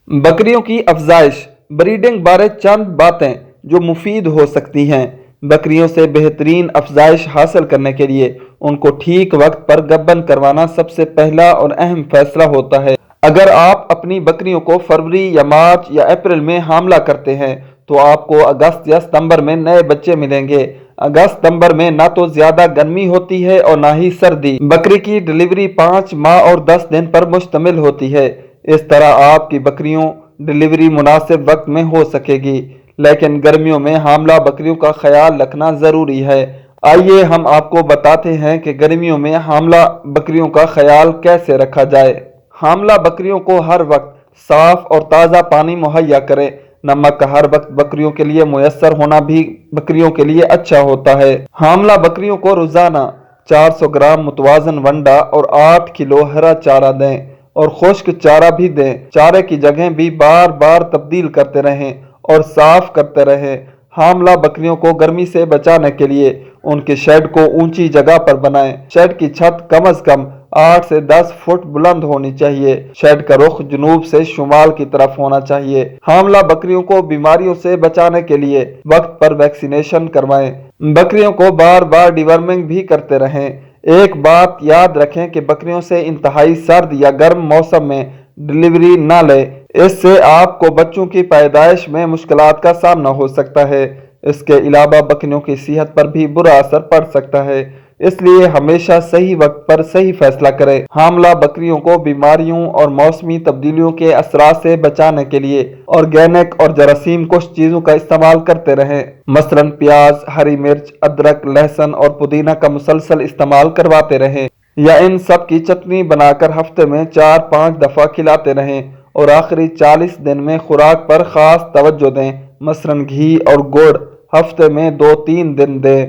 بکریوں کی افزائش بریڈنگ بارے چند باتیں جو مفید ہو سکتی ہیں۔ بکریوں سے بہترین افزائش حاصل کرنے کے لیے ان کو ٹھیک وقت پر گبن کروانا سب سے پہلا اور اہم فیصلہ ہوتا ہے۔ اگر آپ اپنی بکریوں کو فروری یا مارچ یا اپریل میں حاملہ کرتے ہیں تو آپ کو اگست یا ستمبر میں نئے بچے ملیں گے۔ اگست ستمبر میں نہ تو زیادہ گرمی ہوتی ہے اور نہ ہی سردی۔ بکری کی ڈلیوری 5 ماہ اور 10 دن پر مشتمل ہوتی ہے۔ اس طرح آپ کی بکریوں ڈلیوری مناسب وقت میں ہو سکے گی، لیکن گرمیوں میں حاملہ بکریوں کا خیال رکھنا ضروری ہے۔ آئیے ہم آپ کو بتاتے ہیں کہ گرمیوں میں حاملہ بکریوں کا خیال کیسے رکھا جائے۔ حاملہ بکریوں کو ہر وقت صاف اور تازہ پانی مہیا کریں۔ نمک کا ہر وقت بکریوں کے لیے میسر ہونا بھی بکریوں کے لیے اچھا ہوتا ہے۔ حاملہ بکریوں کو روزانہ 400 گرام متوازن ونڈا اور 8 کلو ہرا چارہ دیں اور خشک چارہ بھی دیں۔ چارے کی جگہیں بھی بار بار تبدیل کرتے رہیں اور صاف کرتے رہیں۔ حاملہ بکریوں کو گرمی سے بچانے کے لیے ان کے شیڈ کو اونچی جگہ پر بنائیں۔ شیڈ کی چھت کم از کم 8 سے 10 فٹ بلند ہونی چاہیے۔ شیڈ کا رخ جنوب سے شمال کی طرف ہونا چاہیے۔ حاملہ بکریوں کو بیماریوں سے بچانے کے لیے وقت پر ویکسینیشن کروائیں۔ بکریوں کو بار بار ڈیورمنگ بھی کرتے رہیں۔ ایک بات یاد رکھیں کہ بکریوں سے انتہائی سرد یا گرم موسم میں ڈلیوری نہ لیں۔ اس سے آپ کو بچوں کی پیدائش میں مشکلات کا سامنا ہو سکتا ہے۔ اس کے علاوہ بکریوں کی صحت پر بھی برا اثر پڑ سکتا ہے، اس لیے ہمیشہ صحیح وقت پر صحیح فیصلہ کریں۔ حاملہ بکریوں کو بیماریوں اور موسمی تبدیلیوں کے اثرات سے بچانے کے لیے آرگینک اور جراثیم کش چیزوں کا استعمال کرتے رہیں۔ مثلاً پیاز، ہری مرچ، ادرک، لہسن اور پودینہ کا مسلسل استعمال کرواتے رہیں، یا ان سب کی چٹنی بنا کر ہفتے میں 4-5 دفعہ کھلاتے رہیں، اور آخری 40 دن میں خوراک پر خاص توجہ دیں۔ مثلاً گھی اور گڑ ہفتے میں 2-3 دن دیں۔